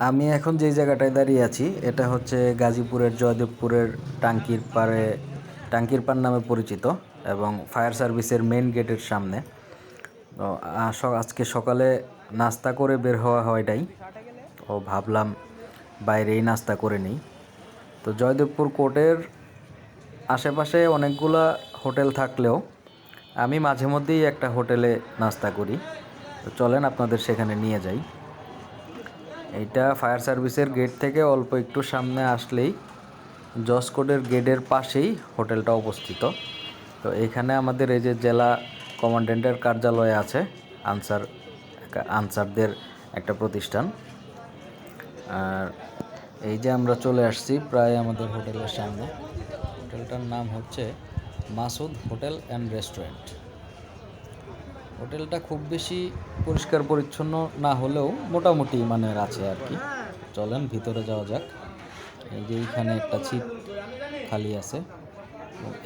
আমি এখন যেই জায়গাটায় দাঁড়িয়ে আছি এটা হচ্ছে গাজীপুরের জয়দেবপুরের টাঙ্কির পাড়ে, টাঙ্কির পাড় নামে পরিচিত এবং ফায়ার সার্ভিসের মেইন গেটের সামনে। তো আজকে সকালে নাস্তা করে বের হওয়া হয়টাই, ও ভাবলাম বাইরেই নাস্তা করে নিই। তো জয়দেবপুর কোর্টের আশেপাশে অনেকগুলা হোটেল থাকলেও আমি মাঝে মধ্যেই একটা হোটেলে নাস্তা করি। তো চলেন আপনাদের সেখানে নিয়ে যাই। এইটা ফায়ার সার্ভিসের গেট থেকে অল্প একটু সামনে আসলেই জজ কোর্টের গেটের পাশেই হোটেলটা অবস্থিত। তো এখানে আমাদের এই যে জেলা কমান্ড্যান্টের কার্যালয় আছে, আনসারদের একটা প্রতিষ্ঠান। আর এই যে আমরা চলে আসছি প্রায় আমাদের হোটেলের সামনে। হোটেলটার নাম হচ্ছে মাসুদ হোটেল অ্যান্ড রেস্টুরেন্ট। হোটেলটা খুব বেশি পরিষ্কার পরিচ্ছন্ন না হলেও মোটামুটি মানের আছে আর কি। চলেন ভিতরে যাওয়া যাক। এই যে এইখানে একটা সিট খালি আছে,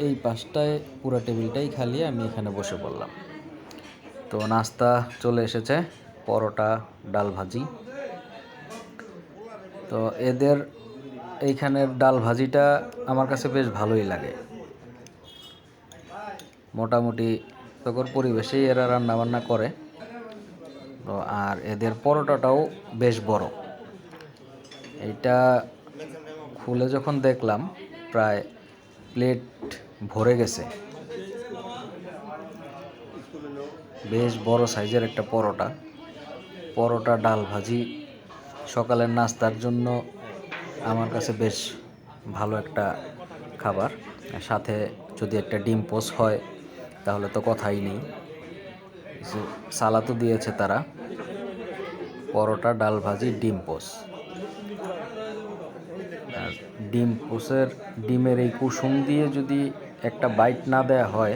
এই পাশটায় পুরো টেবিলটাই খালি, আমি এখানে বসে পড়লাম। তো নাস্তা চলে এসেছে, পরোটা, ডাল ভাজি। তো এদের এইখানের ডাল ভাজিটা আমার কাছে বেশ ভালোই লাগে। মোটামুটি তখন পরিবেশেই এরা রান্নাবান্না করে। তো আর এদের পরোটাটাও বেশ বড়। এইটা খুলে যখন দেখলাম প্রায় প্লেট ভরে গেছে। বেশ বড় সাইজের একটা পরোটা, ডাল ভাজি সকালের নাস্তার জন্য আমার কাছে বেশ ভালো একটা খাবার। সাথে যদি একটা ডিম পোচ হয় তাহলে তো কথাই নেই। সালাদও দিয়েছে তারা, পরোটা, ডাল ভাজি, ডিম পোচ। আর ডিমের এই কুসুম দিয়ে যদি একটা বাইট না দেয়া হয়,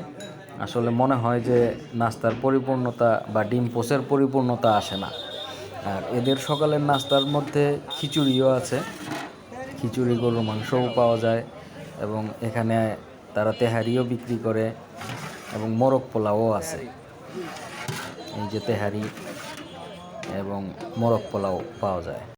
আসলে মনে হয় যে নাস্তার পরিপূর্ণতা বা ডিম পোচের পরিপূর্ণতা আসে না। আর এদের সকালের নাস্তার মধ্যে খিচুড়িও আছে, খিচুড়ি, গরুর মাংসও পাওয়া যায় এবং এখানে তারা তেহারিও বিক্রি করে এবং মোরগ পোলাও আছে। এই যে তেহারি এবং মোরগ পোলাও পাওয়া যায়।